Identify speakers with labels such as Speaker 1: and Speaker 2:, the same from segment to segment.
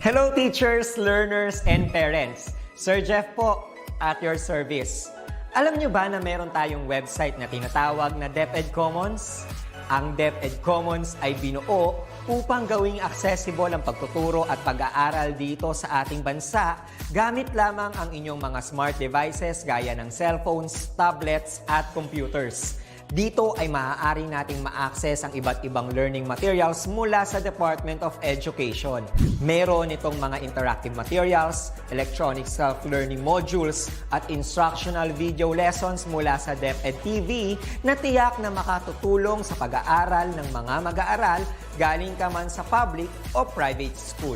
Speaker 1: Hello teachers, learners, and parents. Sir Jeff po, at your service. Alam nyo ba na meron tayong website na tinatawag na DepEd Commons? Ang DepEd Commons ay binuo upang gawing accessible ang pagtuturo at pag-aaral dito sa ating bansa gamit lamang ang inyong mga smart devices gaya ng cellphones, tablets, at computers. Dito ay maaari nating ma-access ang iba't ibang learning materials mula sa Department of Education. Meron itong mga interactive materials, electronic self-learning modules, at instructional video lessons mula sa DepEd TV na tiyak na makatutulong sa pag-aaral ng mga mag-aaral galing ka man sa public o private school.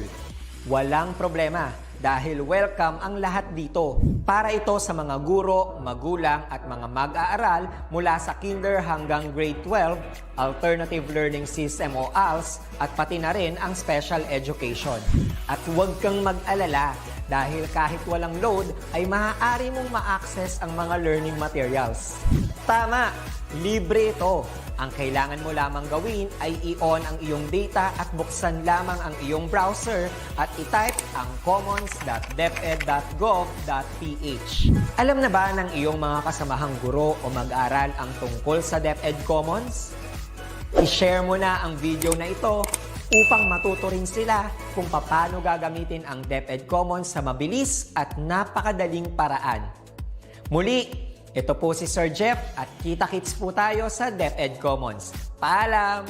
Speaker 1: Walang problema dahil welcome ang lahat dito. Para ito sa mga guro, magulang at mga mag-aaral mula sa kinder hanggang grade 12, alternative learning system o ALS, at pati na rin ang special education. At huwag kang mag-alala dahil kahit walang load ay maaari mong ma-access ang mga learning materials. Tama! Libre ito. Ang kailangan mo lamang gawin ay i-on ang iyong data at buksan lamang ang iyong browser at i-type ang commons.deped.gov.ph. Alam na ba ng iyong mga kasamahang guro o mag-aral ang tungkol sa DepEd Commons? I-share mo na ang video na ito upang matuto rin sila kung paano gagamitin ang DepEd Commons sa mabilis at napakadaling paraan. Muli, ito po si Sir Jeff at kita-kits po tayo sa DepEd Commons. Paalam!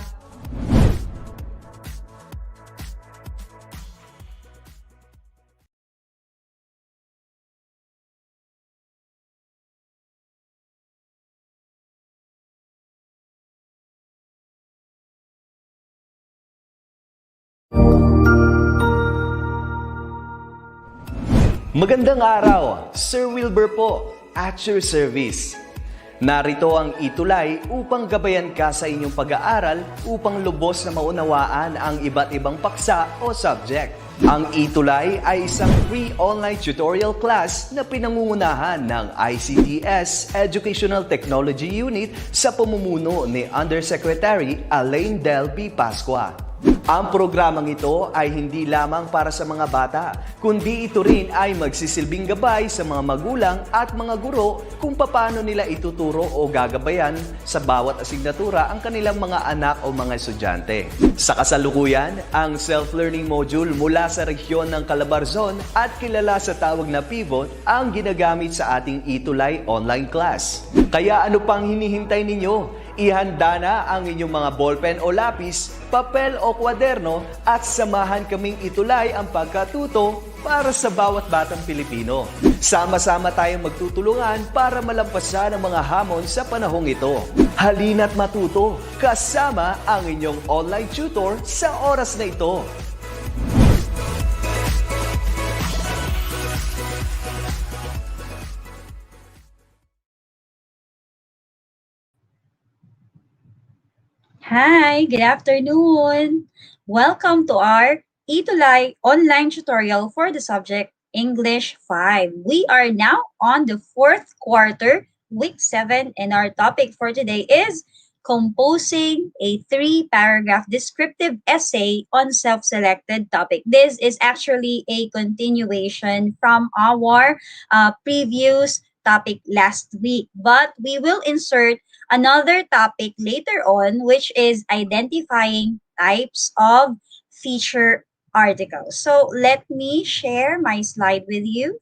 Speaker 2: Magandang araw, Sir Wilbur po, at your service. Narito ang ETUlay upang gabayan ka sa inyong pag-aaral upang lubos na maunawaan ang iba't ibang paksa o subject. Ang ETUlay ay isang free online tutorial class na pinangungunahan ng ICT's Educational Technology Unit sa pamumuno ni Undersecretary Elaine Del B. Pascua. Ang programang ito ay hindi lamang para sa mga bata, kundi ito rin ay magsisilbing gabay sa mga magulang at mga guro kung paano nila ituturo o gagabayan sa bawat asignatura ang kanilang mga anak o mga estudyante. Sa kasalukuyan, ang self-learning module mula sa rehiyon ng Calabarzon at kilala sa tawag na Pivot ang ginagamit sa ating ETUlay online class. Kaya ano pang hinihintay ninyo? Ihanda na ang inyong mga ballpen o lapis, papel o kwaderno at samahan kaming itulay ang pagkatuto para sa bawat batang Pilipino. Sama-sama tayong magtutulungan para malampasan ang mga hamon sa panahong ito. Halina't matuto kasama ang inyong online tutor sa oras na ito.
Speaker 3: Hi, good afternoon. Welcome to our ETUlay online tutorial for the subject English 5. We are now on the fourth quarter, week 7, and our topic for today is composing a 3-paragraph descriptive essay on self-selected topic. This is actually a continuation from our previous topic last week, but we will insert another topic later on, which is identifying types of feature articles. So let me share my slide with you.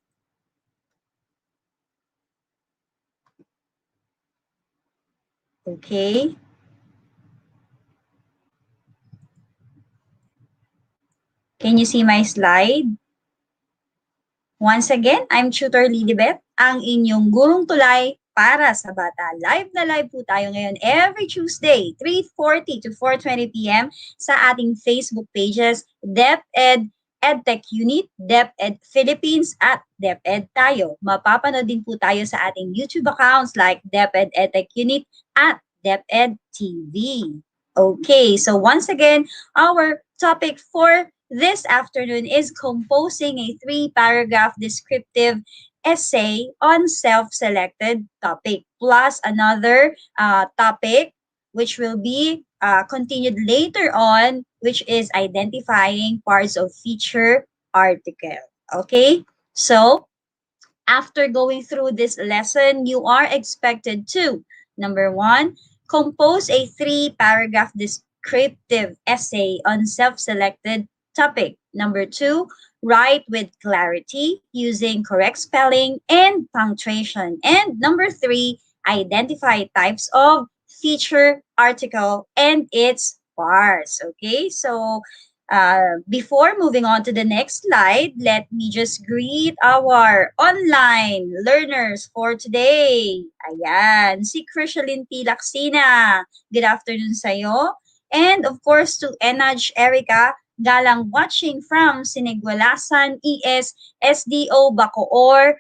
Speaker 3: Okay. Can you see my slide? Once again, I'm Tutor Lilibet, ang inyong gurong tulay para sa bata. Live na live po tayo ngayon every Tuesday, 3:40 to 4:20 p.m. sa ating Facebook pages, DepEd Edtech Unit, DepEd Philippines, at DepEd Tayo. Mapapanood din po tayo sa ating YouTube accounts like DepEd Edtech Unit at DepEd TV. Okay, so once again, our topic for this afternoon is composing a 3-paragraph descriptive essay on self-selected topic, plus another topic which will be continued later on, which is identifying parts of feature article. Okay? So, after going through this lesson, you are expected to, number one, compose a 3-paragraph descriptive essay on self-selected topic. Number two, write with clarity using correct spelling and punctuation. And number three, identify types of feature, article, and its parts. Okay, so before moving on to the next slide, let me just greet our online learners for today. Ayan, si Krishalyn T. Laksina. Good afternoon sa'yo. And of course to Enaj Erica Galang watching from Sinigwalasan ES SDO Bacoor,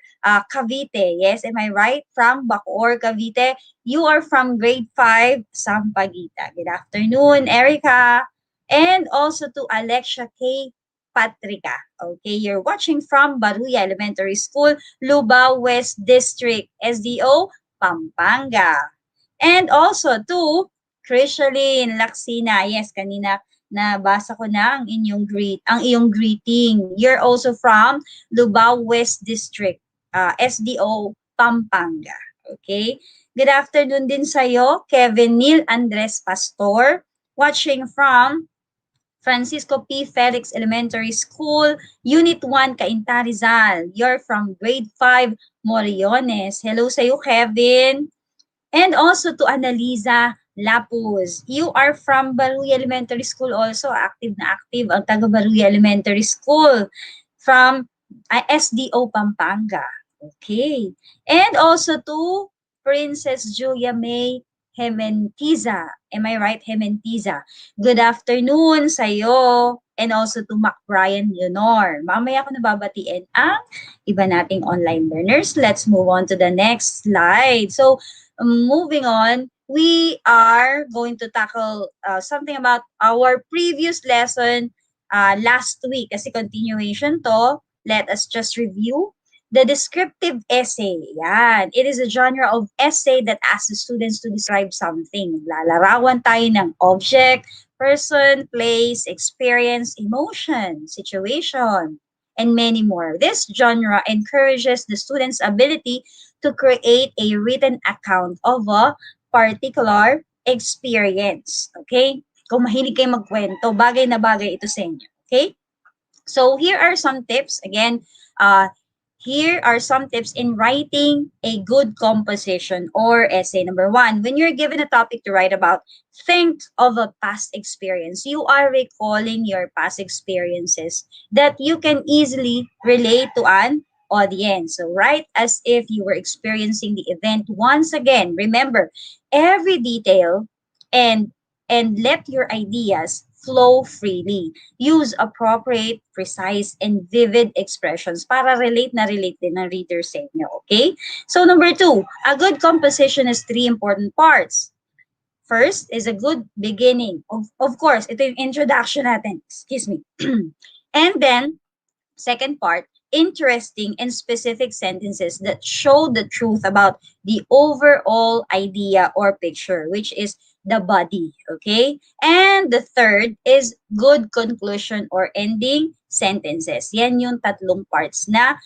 Speaker 3: Cavite. Yes, am I right? From Bacoor, Cavite. You are from grade 5, Sampaguita. Good afternoon, Erica. And also to Alexia K. Patrica. Okay, you're watching from Baruya Elementary School, Lubao West District, SDO, Pampanga. And also to Krishalyn Laksina. Yes, kanina nabasa ko na ang iyong greeting. You're also from Lubao West District, SDO, Pampanga. Okay? Good afternoon din sa'yo, Kevin Neil Andres Pastor, watching from Francisco P. Felix Elementary School, Unit 1, Cainta Rizal. You're from grade 5, Moriones. Hello sa'yo, Kevin. And also to Annalisa Lapuz. You are from Baruya Elementary School also. Active na active ang taga Baruya Elementary School from SDO Pampanga. Okay. And also to Princess Julia May Hementiza. Am I right, Hementiza? Good afternoon sa'yo. And also to Mac Brian Leonor. Mamaya ko nababatiin ang iba nating online learners. Let's move on to the next slide. So, moving on, we are going to tackle something about our previous lesson last week. Kasi continuation to, let us just review. The descriptive essay, yan. It is a genre of essay that asks the students to describe something. Lalarawan tayo ng object, person, place, experience, emotion, situation, and many more. This genre encourages the student's ability to create a written account of a particular experience. Okay? Kung mahilig kayo magkwento, bagay na bagay ito sa inyo. Okay? So here are some tips. Again, here are some tips in writing a good composition or essay. Number one, when you're given a topic to write about, think of a past experience. You are recalling your past experiences that you can easily relate to an audience. So write as if you were experiencing the event once again. Remember, every detail and let your ideas flow freely. Use appropriate, precise, and vivid expressions para relate din ng reader sa inyo, okay? So number two, a good composition has 3 important parts. First is a good beginning. Of course, ito yung introduction natin. Excuse me. And then, second part, interesting and specific sentences that show the truth about the overall idea or picture, which is the body, okay? And the third is good conclusion or ending sentences. Yan yung tatlong parts na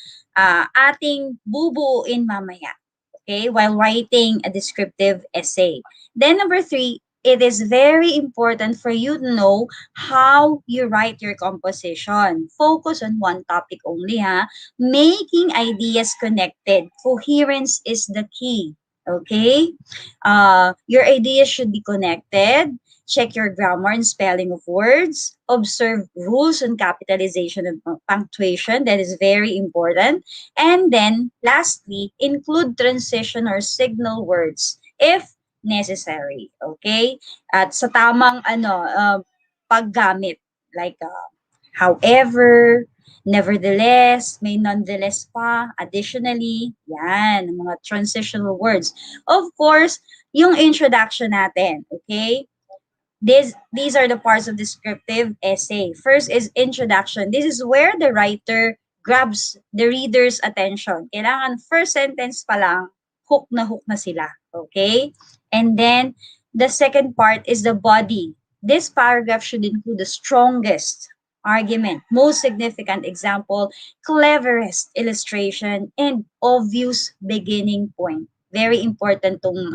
Speaker 3: ating bubuuin mamaya, okay, while writing a descriptive essay. Then number 3, it is very important for you to know how you write your composition. Focus on one topic only, ha? Making ideas connected. Coherence is the key. Okay? Your ideas should be connected. Check your grammar and spelling of words. Observe rules on capitalization and punctuation. That is very important. And then, lastly, include transition or signal words if necessary. Okay? At sa tamang paggamit. Like, however, nevertheless, may nonetheless pa, additionally, yan, mga transitional words. Of course, yung introduction natin, okay? These are the parts of descriptive essay. First is introduction. This is where the writer grabs the reader's attention. Kailangan first sentence pa lang, hook na sila. Okay? And then, the second part is the body. This paragraph should include the strongest argument, most significant example, cleverest illustration, and obvious beginning point. Very important tong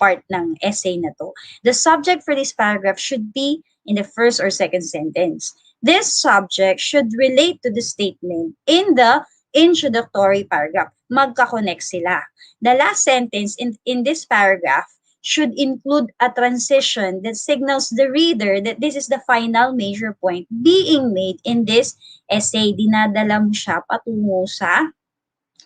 Speaker 3: part ng essay na to. The subject for this paragraph should be in the first or second sentence. This subject should relate to the statement in the introductory paragraph. Magka-connect sila. The last sentence in this paragraph should include a transition that signals the reader that this is the final major point being made in this essay. Dinadala mo siya patungo sa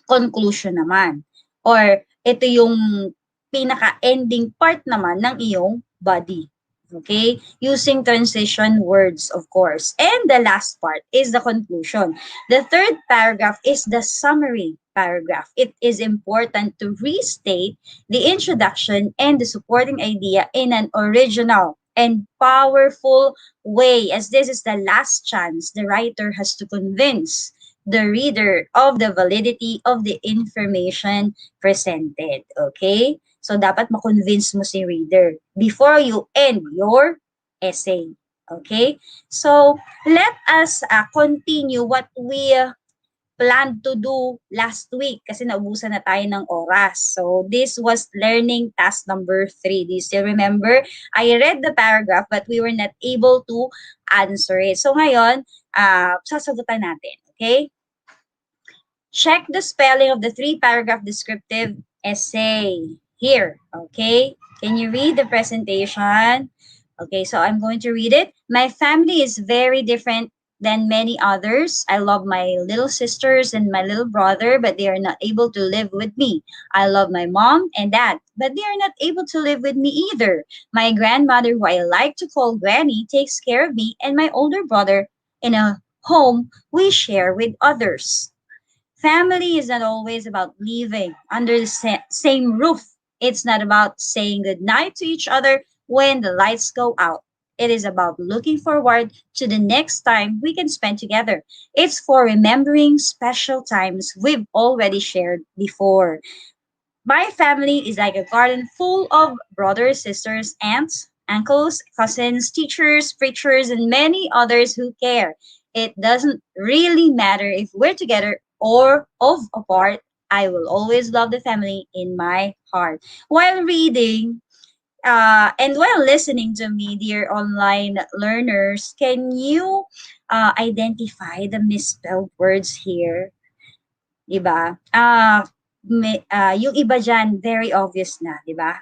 Speaker 3: conclusion naman. Or ito yung pinaka-ending part naman ng iyong body. Okay? Using transition words, of course. And the last part is the conclusion. The third paragraph is the summary paragraph. It is important to restate the introduction and the supporting idea in an original and powerful way, as this is the last chance the writer has to convince the reader of the validity of the information presented. Okay? So, dapat ma-convince mo si reader before you end your essay. Okay? So, let us continue what we planned to do last week kasi naubusan na tayo ng oras. So, this was learning task number 3. Do you still remember? I read the paragraph but we were not able to answer it. So, ngayon, sasagutan natin. Okay? Check the spelling of the 3-paragraph descriptive essay here. Okay? Can you read the presentation? Okay, so I'm going to read it. My family is very different than many others. I love my little sisters and my little brother, but they are not able to live with me. I love my mom and dad, but they are not able to live with me either. My grandmother, who I like to call Granny, takes care of me and my older brother in a home we share with others. Family is not always about living under the same roof. It's not about saying goodnight to each other when the lights go out. It is about looking forward to the next time we can spend together. It's for remembering special times we've already shared before. My family is like a garden full of brothers, sisters, aunts, uncles, cousins, teachers, preachers, and many others who care. It doesn't really matter if we're together or apart. I will always love the family in my heart. While reading and while listening to me, dear online learners, can you identify the misspelled words here? Diba? Yung iba dyan, very obvious na, diba?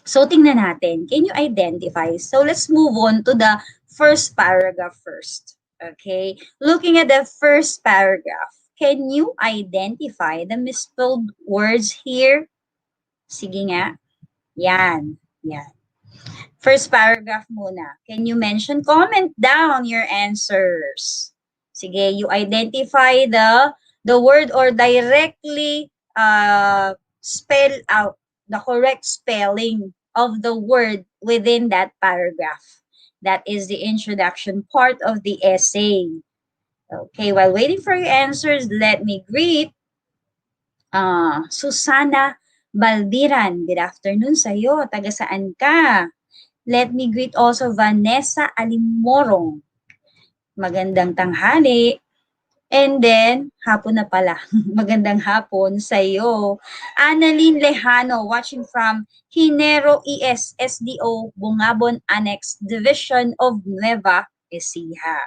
Speaker 3: So, tingnan natin. Can you identify? So, let's move on to the first paragraph first. Okay? Looking at the first paragraph, can you identify the misspelled words here? Sige nga. Yan. Yan. First paragraph muna. Can you mention? Comment down your answers. Sige, you identify the word or directly spell out the correct spelling of the word within that paragraph. That is the introduction part of the essay. Okay, while waiting for your answers, let me greet Susana Baldiran. Good afternoon sa'yo. Taga saan ka? Let me greet also Vanessa Alimorong. Magandang tanghali. And then, hapon na pala. Magandang hapon sa iyo. Annalyn Lejano, watching from Hinero ES, SDO, Bungabon Annex, Division of Nueva Ecija.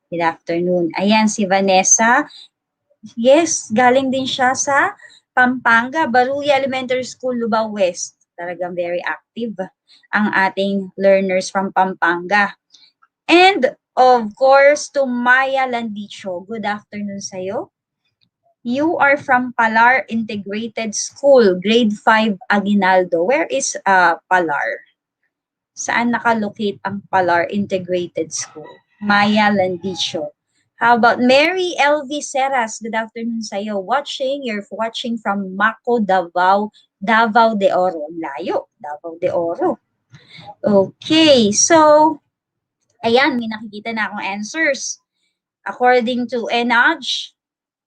Speaker 3: Good afternoon. Ayan, si Vanessa. Yes, galing din siya sa Pampanga, Baruya Elementary School, Lubao West. Talagang very active ang ating learners from Pampanga. And of course, to Maya Landicho, good afternoon sa'yo. You are from Palar Integrated School, grade 5 Aguinaldo. Where is Palar? Saan nakalocate ang Palar Integrated School? Maya Landicho. How about Mary LV Seras? Good afternoon sa'yo. You're watching from Maco, Davao de Oro. Layo, Davao de Oro. Okay, so ayan, may nakikita na akong answers. According to Enaj,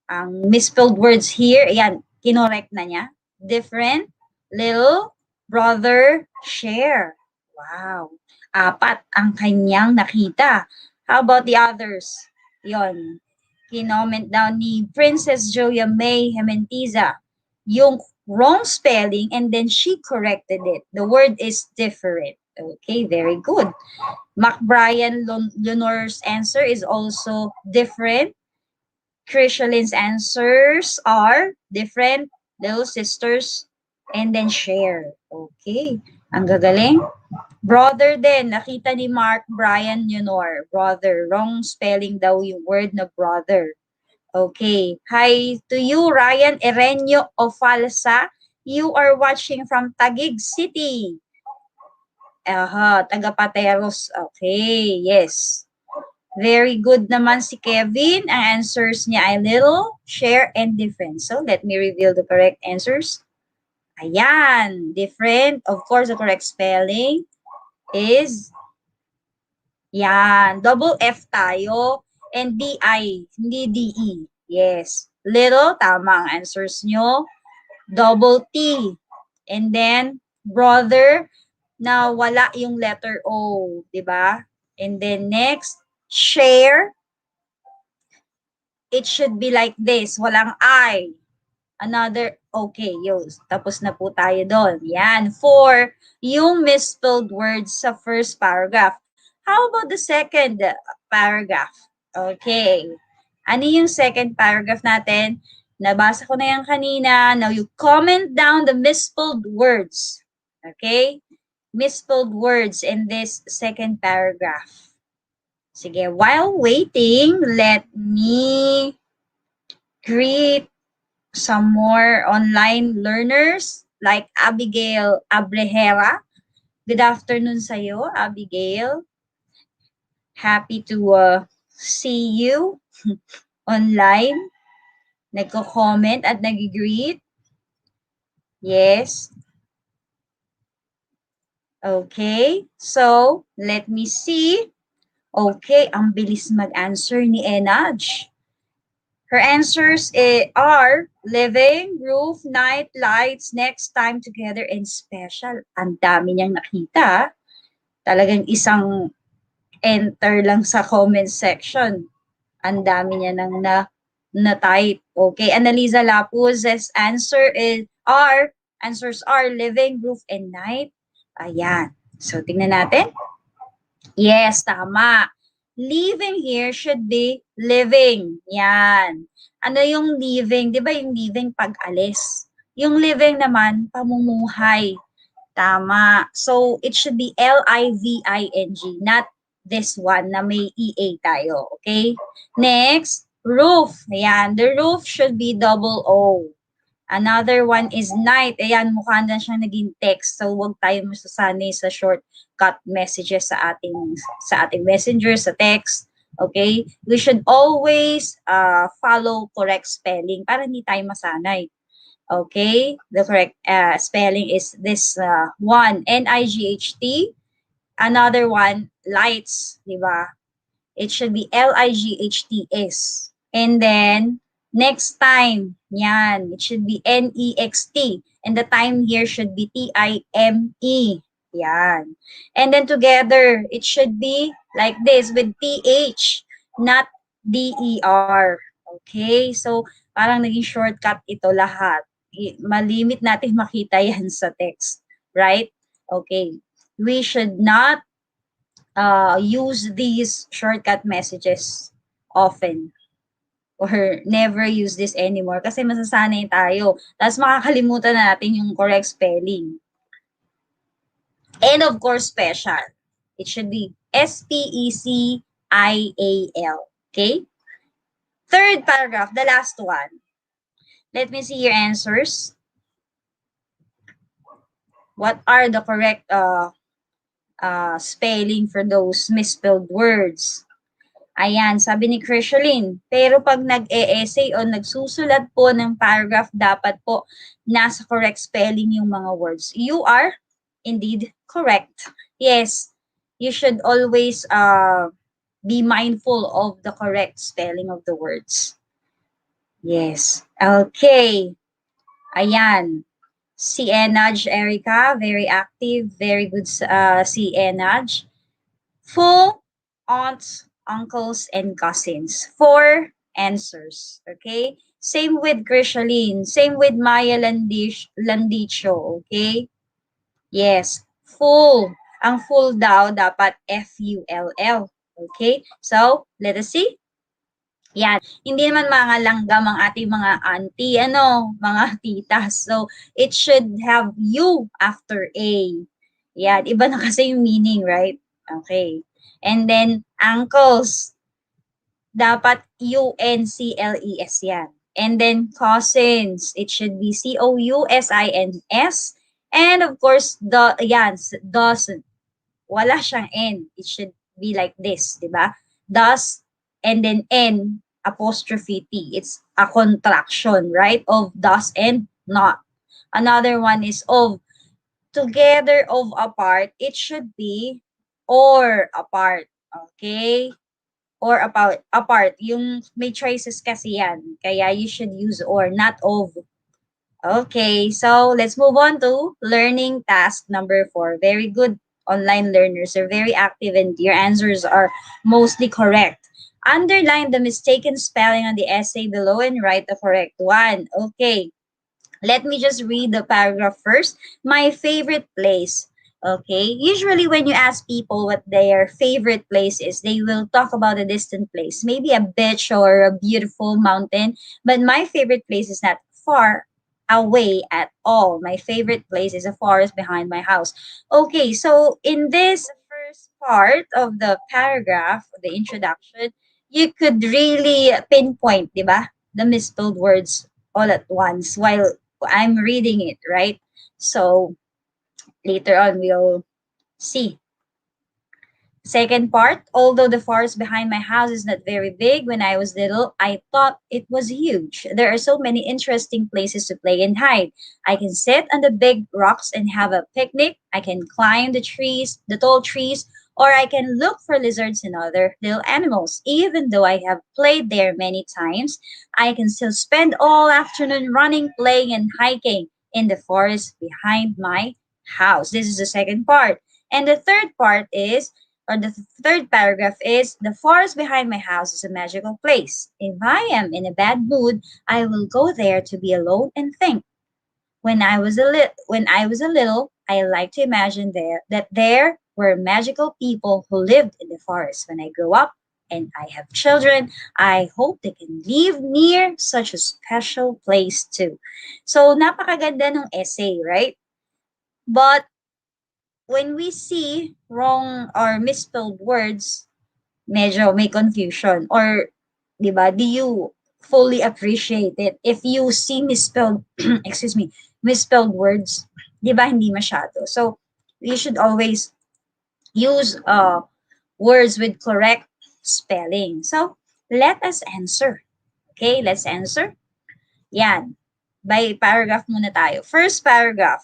Speaker 3: ang misspelled words here, ayan, kinorek na niya. Different, little, brother, share. Wow. 4 ang kanyang nakita. How about the others? Yon. Kinoment down ni Princess Joya May Hementiza yung wrong spelling and then she corrected it. The word is different. Okay, very good. Mac Brian Leonor's answer is also different. Krishalin's answers are different. Little sisters and then share. Okay, ang gagaling. Brother din, nakita ni Mark Brian Leonor. Brother, wrong spelling daw yung word na brother. Okay. Hi to you, Ryan Erenio Ofalsa. You are watching from Taguig City. Taga Pateros. Okay, yes. Very good naman si Kevin. Ang answers niya ay little, share, and different. So, let me reveal the correct answers. Ayan, different. Of course, the correct spelling is yan, double F tayo and D-I, hindi D-E. Yes. Little, tama ang answers nyo. Double T. And then, brother, na wala yung letter O. Diba? And then next, share. It should be like this. Walang I. Another, okay, yun. Tapos na po tayo doon. Yan. 4, yung misspelled words sa first paragraph. How about the second paragraph? Okay. Ano yung second paragraph natin? Nabasa ko na yan kanina. Now, you comment down the misspelled words. Okay? Misspelled words in this second paragraph. Sige, while waiting, let me greet some more online learners like Abigail Abrejera. Good afternoon sa'yo, Abigail. Happy to see you online. Nagko-comment at nag-greet. Yes. Okay. So, let me see. Okay, ang bilis mag-answer ni Enaj. Her answers are living, roof, night, lights, next time together, and special. Ang dami niyang nakita. Talagang isang enter lang sa comment section. Ang dami niya nang na-type. Okay, Annalisa Lapuz's answers are living, roof, and night. Ayan. So, tingnan natin. Yes, tama. Living here should be living. Yan. Ano yung living? Di ba yung living pag-alis? Yung living naman, pamumuhay. Tama. So, it should be L-I-V-I-N-G, not this one na may E-A tayo. Okay? Next, roof. Ayan. The roof should be double O. Another one is night. Ayan, mukha na siyang naging text. So, huwag tayo masasanay sa shortcut messages sa ating messenger, sa text. Okay? We should always follow correct spelling para hindi tayo masanay. Okay? The correct spelling is this one, N-I-G-H-T. Another one, lights. Diba? It should be L-I-G-H-T-S. And then, next time, yan, it should be N-E-X-T. And the time here should be T-I-M-E. Yan. And then together, it should be like this with T-H, not D-E-R. Okay? So, parang naging shortcut ito lahat. Malimit natin makita yan sa text. Right? Okay. We should not use these shortcut messages often. Or never use this anymore kasi masasanay tayo. Tapos makakalimutan na natin yung correct spelling. And of course, special. It should be S-P-E-C-I-A-L. Okay? Third paragraph, the last one. Let me see your answers. What are the correct spelling for those misspelled words? Ayan, sabi ni Krishaline, pero pag nag-e-essay o nagsusulat po ng paragraph, dapat po nasa correct spelling yung mga words. You are indeed correct. Yes, you should always be mindful of the correct spelling of the words. Yes. Okay. Ayan. Si Enaj Erica, very active, very good si Enaj. Full uncles, and cousins. 4 answers. Okay? Same with Krishaline. Same with Maya Landicho. Okay? Yes. Full. Ang full daw dapat F-U-L-L. Okay? So, let us see. Yan. Hindi naman mga langgam ang ating mga auntie, mga titas. So, it should have U after A. Yan. Iba na kasi yung meaning, right? Okay. And then, uncles. Dapat U-N-C-L-E-S yan. And then, cousins. It should be C-O-U-S-I-N-S. And of course, doesn't. Wala siyang N. It should be like this, di ba? Does, and then N, apostrophe T. It's a contraction, right? Of does and not. Another one is of. Together of apart, it should be or apart. Okay? Or apart. Yung may traces kasi yan. Kaya you should use or, not of. Okay, so let's move on to learning task number 4. Very good online learners. Are very active and your answers are mostly correct. Underline the mistaken spelling on the essay below and write the correct one. Okay, let me just read the paragraph first. My favorite place. Okay, usually when you ask people what their favorite place is, they will talk about a distant place, maybe a beach or a beautiful mountain. But my favorite place is not far away at all. My favorite place is a forest behind my house. Okay, so in this first part of the paragraph, the introduction, you could really pinpoint, di ba, the misspelled words all at once while I'm reading it, right? So later on, we'll see. Second part, although the forest behind my house is not very big, when I was little, I thought it was huge. There are so many interesting places to play and hide. I can sit on the big rocks and have a picnic. I can climb the tall trees, or I can look for lizards and other little animals. Even though I have played there many times, I can still spend all afternoon running, playing, and hiking in the forest behind my house. This is the second part. And the third part is, or the third paragraph is, the forest behind my house is a magical place. If I am in a bad mood, I will go there to be alone and think. When I was a little, I like to imagine that there were magical people who lived in the forest. When I grow up and I have children, I hope they can live near such a special place too. So, napakaganda ng essay, right? But when we see wrong or misspelled words, medyo may confusion. Or, di ba, do you fully appreciate it? If you see misspelled, misspelled words, di ba, hindi masyado. So, you should always use words with correct spelling. So, let us answer. Okay, let's answer. Yan. By paragraph muna tayo. First paragraph.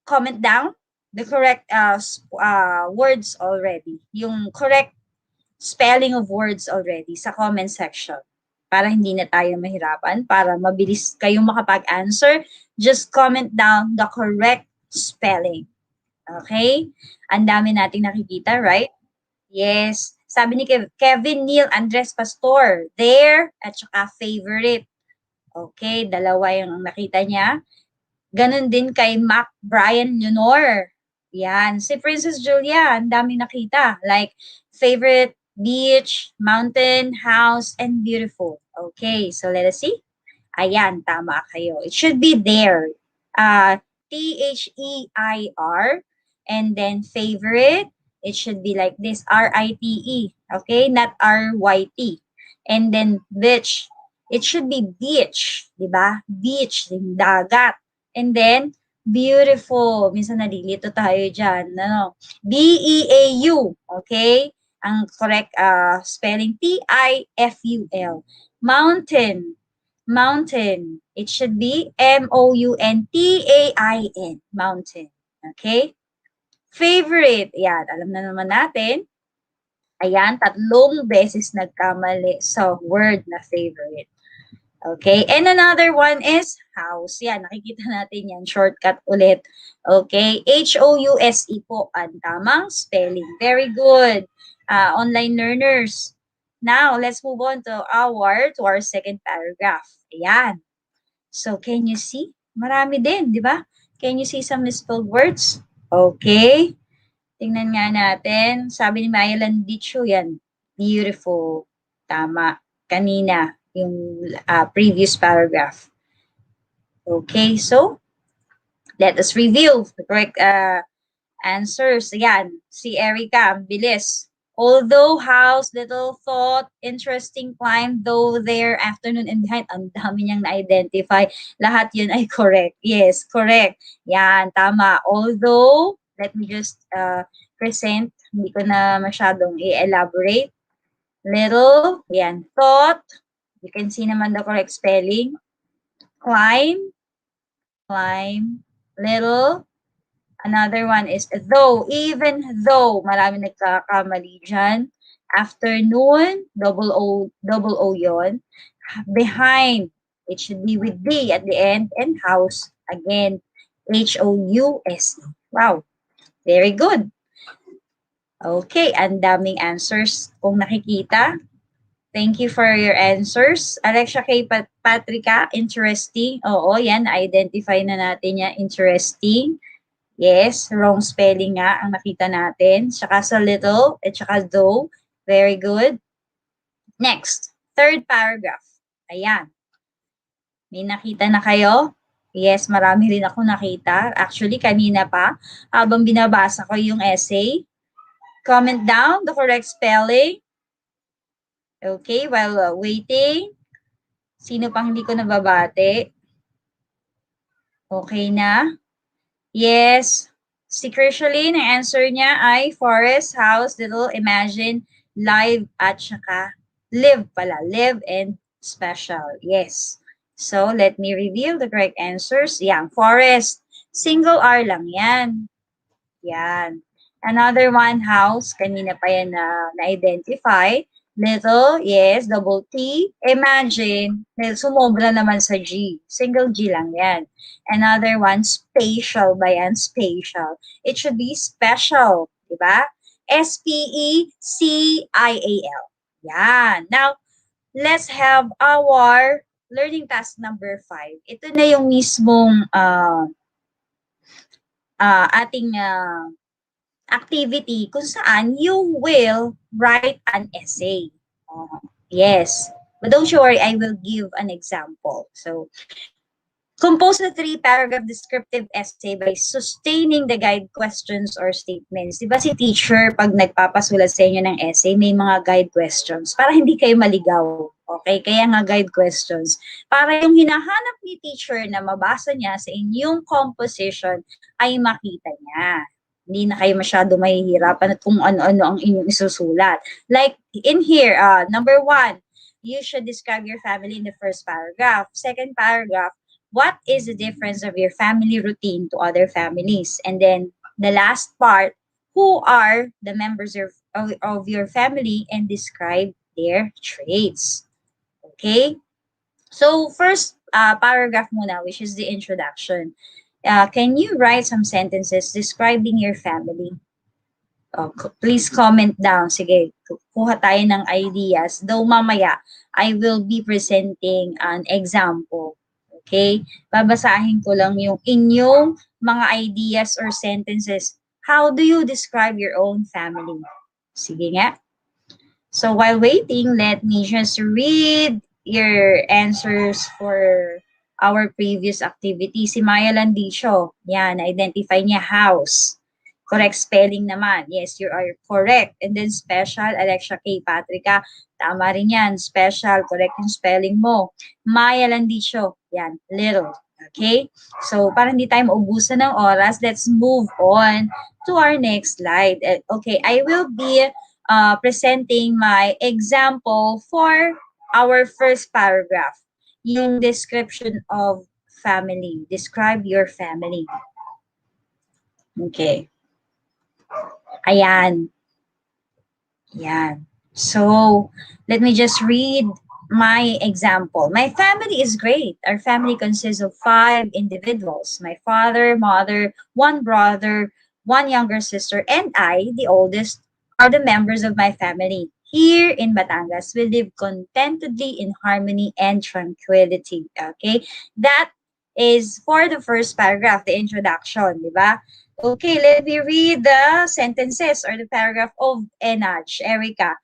Speaker 3: Comment down the correct words already. Yung correct spelling of words already sa comment section. Para hindi na tayo mahirapan, para mabilis kayong makapag-answer, just comment down the correct spelling. Okay? Ang dami nating nakikita, right? Yes. Sabi ni Kevin Neil Andres Pastor, there, at saka favorite. Okay, dalawa yung nakita niya. Ganon din kay Mac Brian Leonor. Yan. Si Princess Julia, ang dami nakita. Like, favorite, beach, mountain, house, and beautiful. Okay, so let us see. Ayan, tama kayo. It should be there. T-H-E-I-R. And then favorite, it should be like this, R-I-T-E. Okay, not R-Y-T. And then beach, it should be beach. Diba? Beach, yung dagat. And then, beautiful. Minsan nalilito tayo dyan. Ano? B-E-A-U. Okay? Ang correct spelling, T-I-F-U-L. Mountain. Mountain. It should be M-O-U-N-T-A-I-N. Mountain. Okay? Favorite. Yan. Alam na naman natin. Ayan. 3 beses nagkamali sa word na favorite. Okay, and another one is house. Yan, nakikita natin yan. Shortcut ulit. Okay, H-O-U-S-E po ang tamang spelling. Very good. online learners. Now, let's move on to our second paragraph. Ayan. So, can you see? Marami din, di ba? Can you see some misspelled words? Okay. Tingnan nga natin. Sabi ni Maya Landicho, yan. Beautiful. Tama. Kanina, yung previous paragraph. Okay, so, let us review the correct answers. Ayan, si Erica, ang bilis. Although house, little thought, interesting climb, though there, afternoon and behind, ang dami niyang na-identify. Lahat yun ay correct. Yes, correct. Yan, tama. Although, let me just present, hindi ko na masyadong i-elaborate. Little, yan, thought, you can see naman the correct spelling. Climb, little. Another one is though, even though, marami nagkakamali dyan. Afternoon, double O yon. Behind, it should be with D at the end. And house, again, House. Wow, very good. Okay, ang daming answers kung nakikita. Thank you for your answers. Alexia K. Patrica, interesting. Oo, yan, identify na natin yan, interesting. Yes, wrong spelling nga ang nakita natin. Tsaka sa little, at tsaka though. Very good. Next, third paragraph. Ayan. May nakita na kayo? Yes, marami rin ako nakita. Actually, kanina pa, habang binabasa ko yung essay. Comment down the correct spelling. Okay, while waiting. Sino pang hindi ko nababate? Okay na? Yes. Si Krishaline, ang answer niya ay forest, house, little, imagine, live, at saka live pala. Live and special. Yes. So, let me reveal the correct answers. Yan, forest. Single R lang yan. Yan. Another one, house. Kanina pa yan na-identify. Little, yes, double T. Imagine, sumobra naman sa G. Single G lang yan. Another one, spatial ba yan? Spatial. It should be special. Diba? S-P-E-C-I-A-L. Yan. Now, let's have our learning task number 5. Ito na yung mismong ating activity kung saan you will write an essay. Yes. But don't you worry, I will give an example. So, compose a 3-paragraph descriptive essay by sustaining the guide questions or statements. Diba si teacher, pag nagpapasulat sa inyo ng essay, may mga guide questions para hindi kayo maligaw. Okay? Kaya nga guide questions. Para yung hinahanap ni teacher na mabasa niya sa inyong composition ay makita niya. Hindi na kayo masyado mahihirapan at kung ano-ano ang inyong isusulat. Like in here, number 1, you should describe your family in the first paragraph. Second paragraph, what is the difference of your family routine to other families? And then the last part, who are the members of your family and describe their traits. Okay? So first paragraph muna, which is the introduction. Can you write some sentences describing your family? Please comment down. Sige, kuha tayo ng ideas. Though mamaya, I will be presenting an example. Okay? Babasahin ko lang yung inyong mga ideas or sentences. How do you describe your own family? Sige nga. So while waiting, let me just read your answers for our previous activity. Si Maya Landicho, yan, identify niya house. Correct spelling naman. Yes, you are correct. And then special, Alexia K. Patrica, tama rin yan. Special, correct yung spelling mo. Maya Landicho, yan, little. Okay? So, para hindi tayo maubusan ng oras, let's move on to our next slide. Okay, I will be presenting my example for our first paragraph. Yung description of family. Describe your family. Okay. Ayan. Ayan. So, let me just read my example. My family is great. Our family consists of 5 individuals. My father, mother, 1 brother, 1 younger sister, and I, the oldest, are the members of my family. Here in Batangas, we live contentedly in harmony and tranquility. Okay? That is for the first paragraph, the introduction, di ba? Okay, let me read the sentences or the paragraph of Enaj, Erica.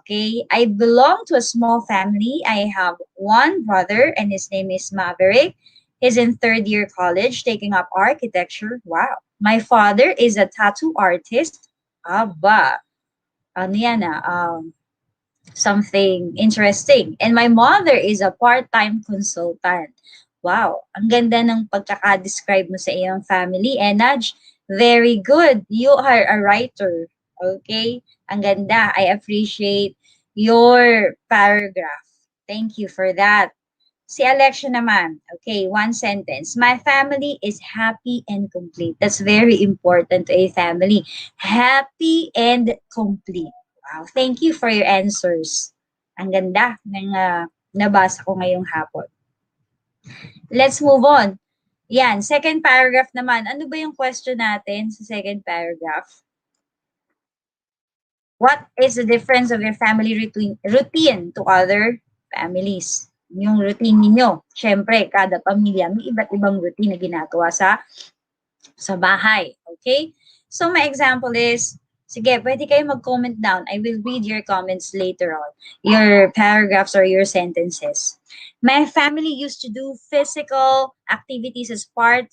Speaker 3: Okay, I belong to a small family. I have one brother and his name is Maverick. He's in third year college taking up architecture. Wow. My father is a tattoo artist. Aba, ano yan something interesting. And my mother is a part-time consultant. Wow, ang ganda ng pagkaka-describe mo sa iyong family. Enaj, very good. You are a writer. Okay? Ang ganda. I appreciate your paragraph. Thank you for that. Si Alexia naman, okay, one sentence. My family is happy and complete. That's very important to a family. Happy and complete. Wow, thank you for your answers. Ang ganda ng nabasa ko ngayong hapon. Let's move on. Yan, second paragraph naman. Ano ba yung question natin sa second paragraph? What is the difference of your family routine to other families? Yung routine ninyo. Siyempre, kada pamilya may iba't ibang routine na ginagawa sa bahay. Okay? So, my example is, sige, pwede kayo mag-comment down. I will read your comments later on. Your paragraphs or your sentences. My family used to do physical activities as part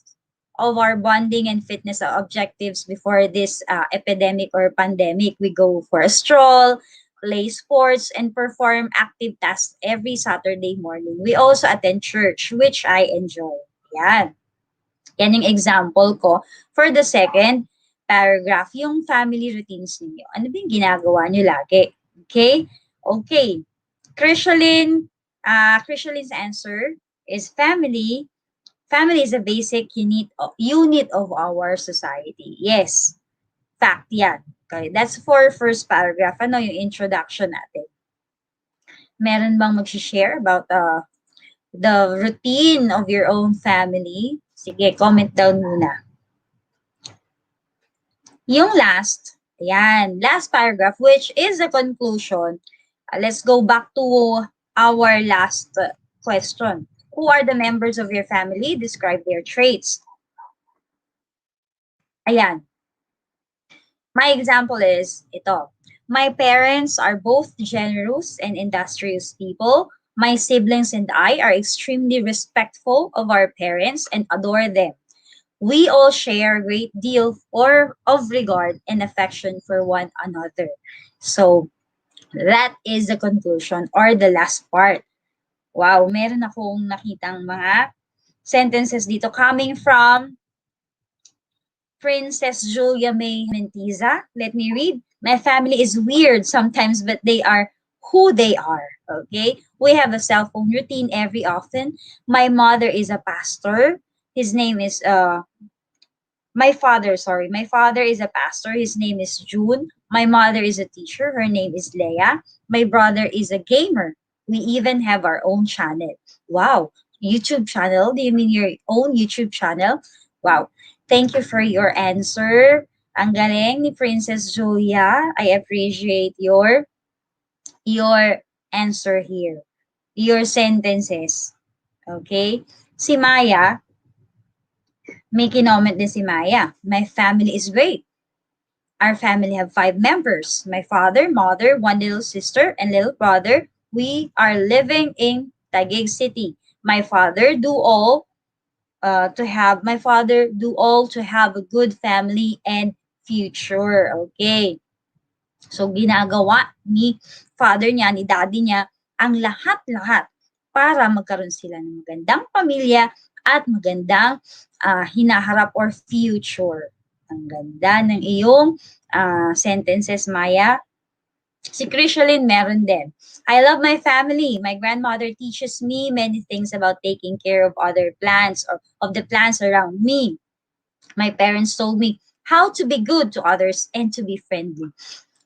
Speaker 3: of our bonding and fitness objectives before this epidemic or pandemic. We go for a stroll, play sports, and perform active tasks every Saturday morning. We also attend church, which I enjoy. Yan. Yan yung example ko. For the second paragraph, yung family routines ninyo. Ano ba yung ginagawa nyo lagi? Okay? Okay. Chrishaline's answer is family. Family is a basic unit of our society. Yes. Fact yan. Okay. That's for first paragraph. Ano yung introduction natin? Meron bang mag-share about the routine of your own family? Sige, comment down muna. Yung last, ayan, last paragraph, which is the conclusion. Let's go back to our last question. Who are the members of your family? Describe their traits. Ayan. My example is ito. My parents are both generous and industrious people. My siblings and I are extremely respectful of our parents and adore them. We all share a great deal of regard and affection for one another. So, that is the conclusion or the last part. Wow, meron akong nakitang mga sentences dito coming from Princess Julia May Mentiza. Let me read. My family is weird sometimes, but they are who they are. Okay? We have a cell phone routine every often. My mother is a pastor. His name is my father is a pastor. His name is June. My mother is a teacher. Her name is Leia. My brother is a gamer. We even have our own channel. Wow. YouTube channel? Do you mean your own YouTube channel? Wow. Thank you for your answer. Ang galing ni Princess Julia. I appreciate your answer here. Your sentences. Okay? Si Maya, may kinoment din si Maya. My family is great. Our family have 5 members. My father, mother, one little sister, and little brother. We are living in Taguig City. My father do all to have a good family and future. Okay. So ginagawa ni father niya, ni daddy niya, ang lahat-lahat para magkaroon sila ng magandang pamilya at magandang hinaharap or future. Ang ganda ng iyong sentences, Maya. Si Krishalyn meron din. I love my family. My grandmother teaches me many things about taking care of other plants or of the plants around me. My parents told me how to be good to others and to be friendly.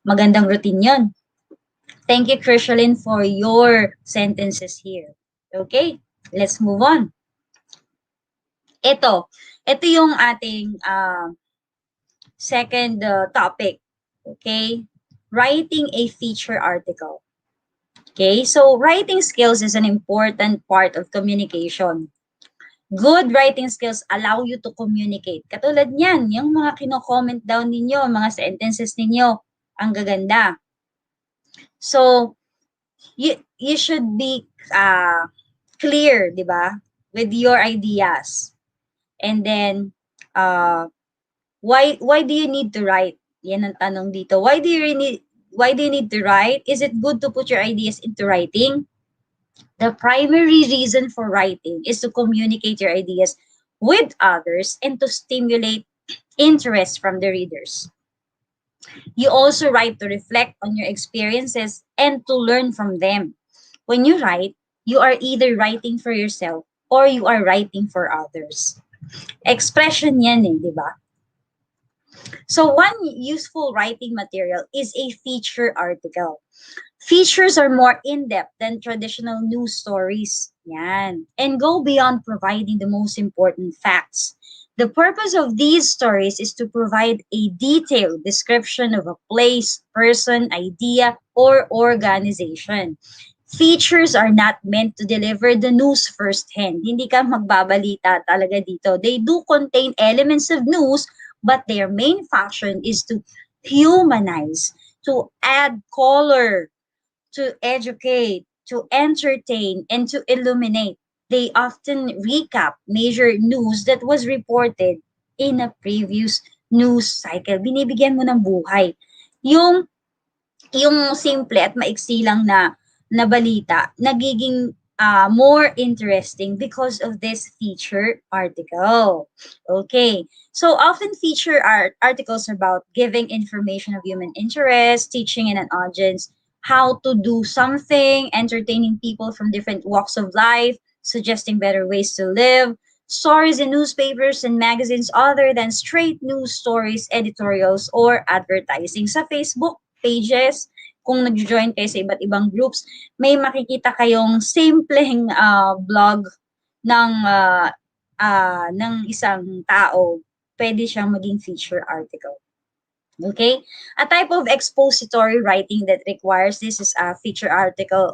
Speaker 3: Magandang routine yun. Thank you, Krishalyn, for your sentences here. Okay, let's move on. Ito yung ating second topic. Okay? writing a feature article. Okay, so writing skills is an important part of communication. Good writing skills allow you to communicate. Katulad niyan, yung mga kino-comment down ninyo, mga sentences ninyo, ang gaganda. So, you should be clear, di ba? With your ideas. And then, why do you need to write? Yan ang tanong dito. Why do you need to write? Is it good to put your ideas into writing? The primary reason for writing is to communicate your ideas with others and to stimulate interest from the readers. You also write to reflect on your experiences and to learn from them. When you write, you are either writing for yourself or you are writing for others. Expression yan di ba? So one useful writing material is a feature article. Features are more in-depth than traditional news stories. Yan. And go beyond providing the most important facts. The purpose of these stories is to provide a detailed description of a place, person, idea, or organization. Features are not meant to deliver the news firsthand. Hindi ka magbabalita talaga dito. They do contain elements of news, but their main function is to humanize, to add color, to educate, to entertain, and to illuminate. They often recap major news that was reported in a previous news cycle. Binibigyan mo ng buhay. Yung simple at maiksi lang na balita, nagiging more interesting because of this feature article. Okay. So often feature articles are about giving information of human interest, teaching in an audience how to do something, entertaining people from different walks of life, suggesting better ways to live, stories in newspapers and magazines other than straight news stories, editorials, or advertising. Sa Facebook pages, kung nag-join kayo sa iba't ibang groups, may makikita kayong simpleng blog ng isang tao. Pwede siyang maging feature article. Okay? A type of expository writing that requires this is a feature article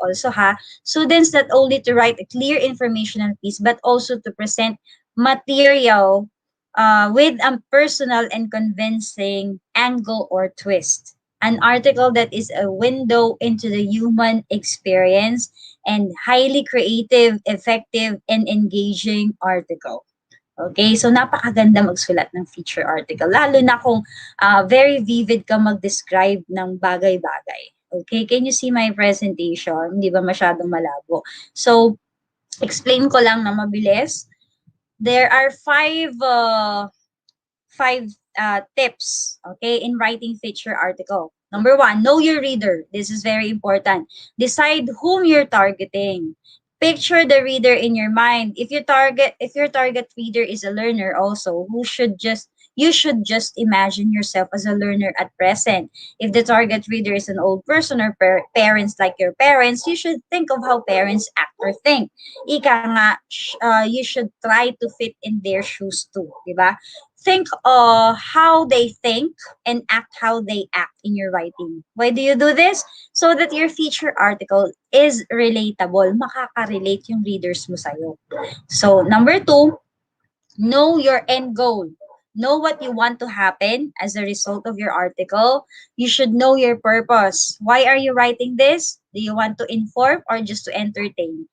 Speaker 3: also students not only to write a clear informational piece but also to present material with a personal and convincing angle or twist. An article that is a window into the human experience and highly creative, effective, and engaging article. Okay, so napakaganda magsulat ng feature article, lalo na kung very vivid ka mag-describe ng bagay-bagay. Okay, can you see my presentation? Hindi ba masyadong malabo? So, explain ko lang na mabilis. There are five tips, okay, in writing feature article. Number 1, know your reader. This is very important. Decide whom you're targeting. Picture the reader in your mind. If your target reader is a learner also, you should just imagine yourself as a learner at present. If the target reader is an old person or parents like your parents, you should think of how parents act or think. Ika nga, you should try to fit in their shoes too, di ba? Think how they think and act how they act in your writing. Why do you do this? So that your feature article is relatable. Makaka-relate yung readers mo sa'yo. So, number 2, know your end goal. Know what you want to happen as a result of your article. You should know your purpose. Why are you writing this? Do you want to inform or just to entertain?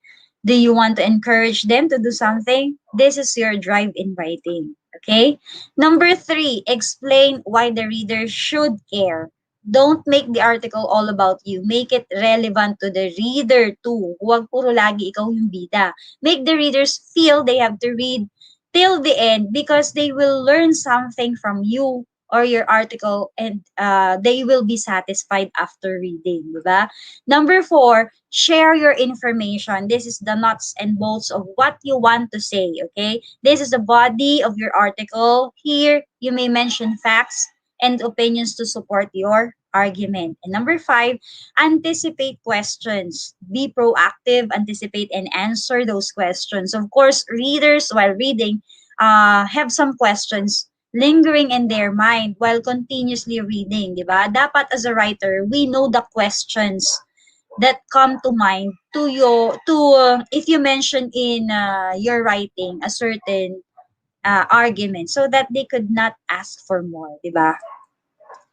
Speaker 3: Do you want to encourage them to do something? This is your drive in writing. Okay? Number 3, explain why the reader should care. Don't make the article all about you. Make it relevant to the reader too. Huwag puro lagi ikaw yung bida. Make the readers feel they have to read till the end because they will learn something from you or your article and they will be satisfied after reading, diba? Number 4, share your information. This is the nuts and bolts of what you want to say, okay? This is the body of your article. Here, you may mention facts and opinions to support your argument. And number 5, anticipate questions. Be proactive, anticipate, and answer those questions. Of course, readers, while reading, have some questions lingering in their mind while continuously reading, di ba? Dapat as a writer, we know the questions that come to mind to if you mention in your writing a certain argument so that they could not ask for more, di ba?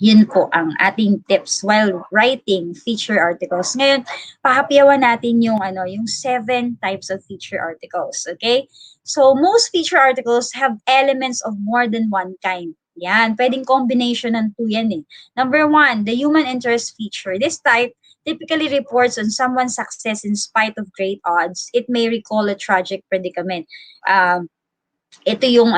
Speaker 3: Yun po ang ating tips while writing feature articles. Ngayon, pahapyawan natin yung yung 7 types of feature articles, okay? So, most feature articles have elements of more than one kind. Yan, pwedeng combination ng 2 yan eh. Number 1, the human interest feature. This type typically reports on someone's success in spite of great odds. It may recall a tragic predicament. Ito yung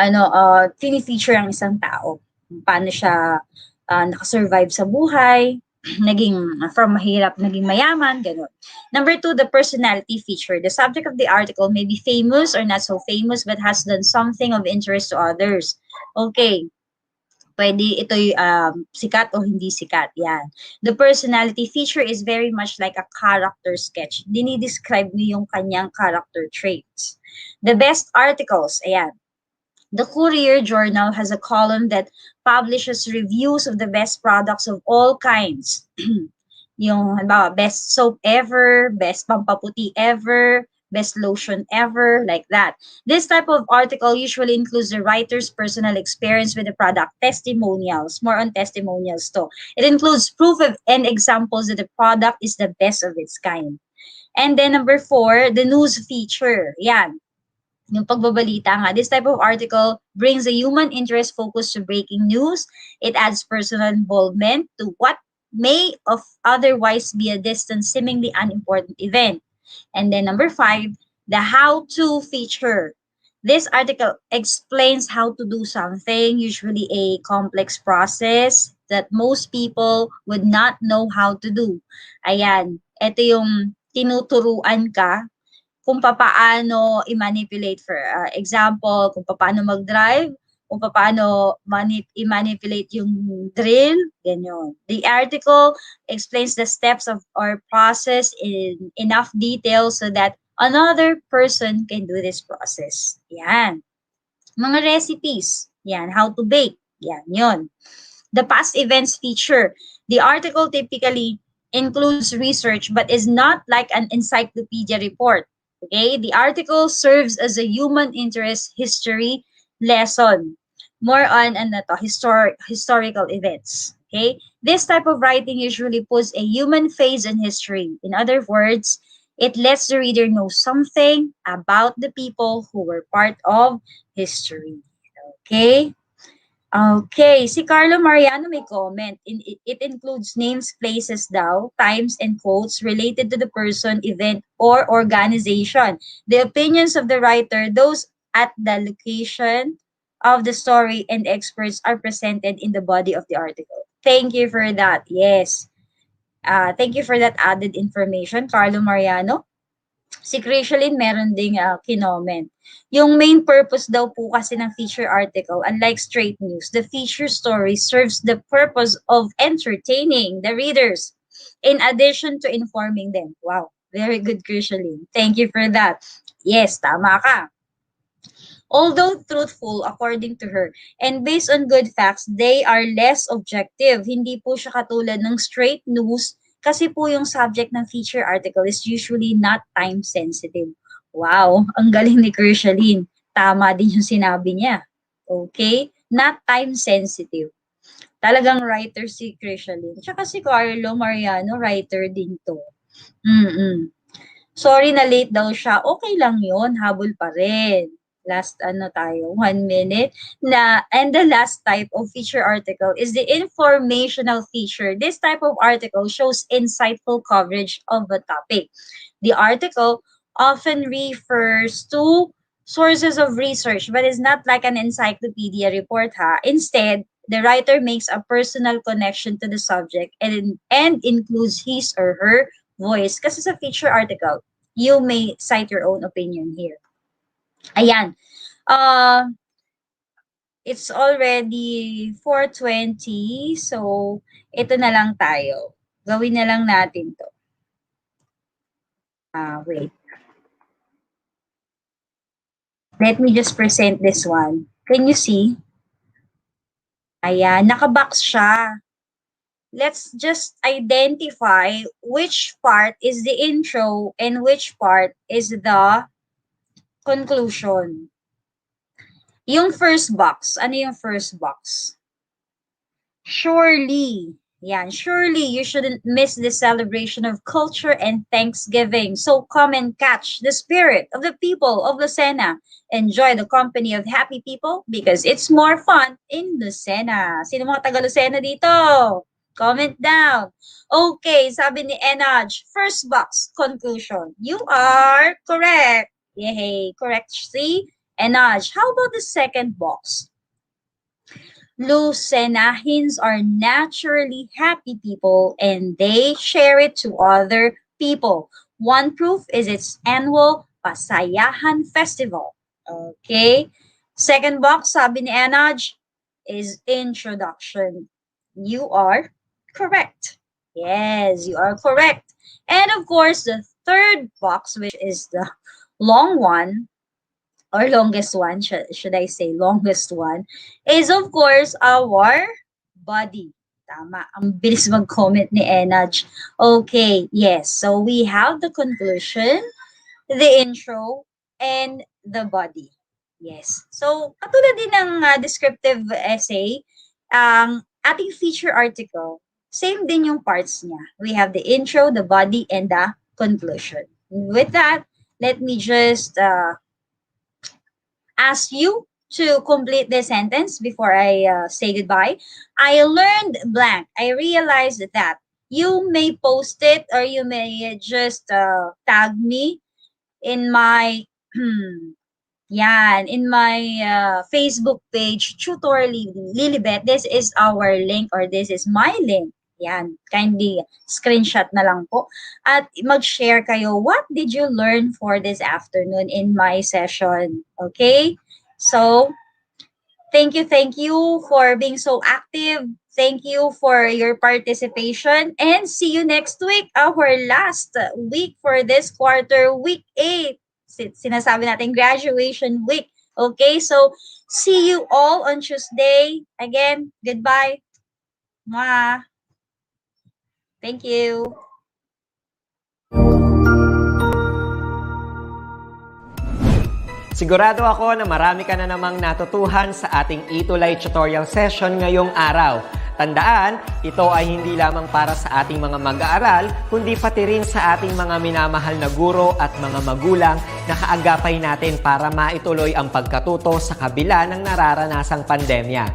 Speaker 3: fini-feature ang isang tao. Paano siya nakasurvive sa buhay, naging from mahirap, naging mayaman, gano'n. Number 2, the personality feature. The subject of the article may be famous or not so famous but has done something of interest to others. Okay. Pwede ito'y sikat o hindi sikat. Yan. The personality feature is very much like a character sketch. Dinidescribe mo yung kanyang character traits. The best articles, ayan. The Courier Journal has a column that publishes reviews of the best products of all kinds. Yung, halimbawa, best soap ever, best pampaputi ever, best lotion ever, like that. This type of article usually includes the writer's personal experience with the product, testimonials, more on testimonials to. It includes proof of, and examples that the product is the best of its kind. And then number 4, the news feature. Yan. Yung pagbabalita nga. This type of article brings a human interest focus to breaking news. It adds personal involvement to what may of otherwise be a distant, seemingly unimportant event. And then number 5, the how-to feature. This article explains how to do something, usually a complex process that most people would not know how to do. Ayan, ito yung tinuturuan ka kung paano i-manipulate, for example, kung paano mag-drive, kung paano i-manipulate yung drill, ganyan. The article explains the steps of our process in enough detail so that another person can do this process. Yan. Mga recipes. Yan. How to bake. Yan. Yun. The past events feature. The article typically includes research but is not like an encyclopedia report. Okay, the article serves as a human interest history lesson, more on historical events. Okay, this type of writing usually puts a human face in history. In other words, it lets the reader know something about the people who were part of history. Okay. Okay, si Carlo Mariano may comment. It includes names, places daw, times, and quotes related to the person, event, or organization. The opinions of the writer, those at the location of the story, and experts are presented in the body of the article. Thank you for that. Yes. Thank you for that added information, Carlo Mariano. Si Krishalyn meron ding kinoment. Yung main purpose daw po kasi ng feature article, unlike straight news, the feature story serves the purpose of entertaining the readers in addition to informing them. Wow, very good, Krishalyn. Thank you for that. Yes, tama ka. Although truthful according to her and based on good facts, they are less objective. Hindi po siya katulad ng straight news kasi po yung subject ng feature article is usually not time sensitive. Wow, ang galing ni Krishalyn. Tama din yung sinabi niya. Okay? Not time sensitive. Talagang writer si Krishalyn. Tsaka si Carlo Mariano, writer din to. Sorry na late daw siya. Okay lang yun, habol pa rin. Last 1 minute. And the last type of feature article is the informational feature. This type of article shows insightful coverage of a topic. The article often refers to sources of research, but is not like an encyclopedia report, ha? Instead, the writer makes a personal connection to the subject and includes his or her voice. Kasi sa feature article, you may cite your own opinion here. Ayan. It's already 4:20, so ito na lang tayo. Gawin na lang natin to. Wait. Let me just present this one. Can you see? Ayan, nakabox siya. Let's just identify which part is the intro and which part is the conclusion. Yung first box, ano yung first box? Surely, yan, surely you shouldn't miss the celebration of culture and Thanksgiving. So come and catch the spirit of the people of Lucena. Enjoy the company of happy people because it's more fun in Lucena. Sino mga taga Lucena dito? Comment down. Okay, sabi ni Enaj, first box, conclusion. You are correct. Yay, correct. See? Enaj, how about the second box? Lucenahins are naturally happy people and they share it to other people. One proof is its annual Pasayahan Festival. Okay? Second box, sabi ni Anaj, is introduction. You are correct. Yes, you are correct. And of course, the third box, which is the long one, or longest one, should I say longest one, is of course our body. Tama. Ang bilis mag-comment ni Enaj. Okay, yes. So we have the conclusion, the intro, and the body. Yes. So, katulad din ng descriptive essay, ating feature article, same din yung parts niya. We have the intro, the body, and the conclusion. With that, let me just ask you to complete the sentence before I say goodbye. I learned blank. I realized that. You may post it or you may just tag me in my in my Facebook page, Tutor Lilibet. This is our link or this is my link. Yan, kindly screenshot na lang po. At mag-share kayo, what did you learn for this afternoon in my session? Okay? So, thank you for being so active. Thank you for your participation. And see you next week, our last week for this quarter, week 8. Sinasabi natin graduation week. Okay? So, see you all on Tuesday. Again, goodbye. Mwah. Thank you.
Speaker 1: Sigurado ako na marami ka na namang natutuhan sa ating ETUlay tutorial session ngayong araw. Tandaan, ito ay hindi lamang para sa ating mga mag-aaral, kundi pati rin sa ating mga minamahal na guro at mga magulang na kaagapay natin para maituloy ang pagkatuto sa kabila ng nararanasang pandemya.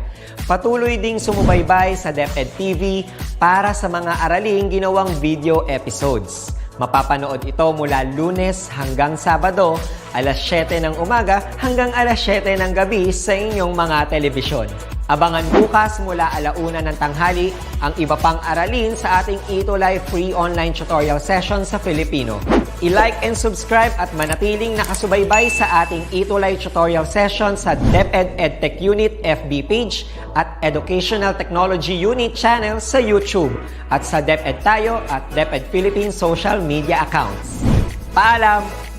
Speaker 1: Patuloy ding sumubaybay sa DepEd TV para sa mga araling ginawang video episodes. Mapapanood ito mula Lunes hanggang Sabado, alas 7 ng umaga hanggang alas 7 ng gabi sa inyong mga telebisyon. Abangan bukas mula 1:00 ng tanghali ang iba pang aralin sa ating ETUlay free online tutorial session sa Filipino. I-like and subscribe at manatiling nakasubaybay sa ating ETUlay tutorial session sa DepEd Edtech Unit FB page at Educational Technology Unit channel sa YouTube at sa DepEd Tayo at DepEd Philippines social media accounts. Paalam!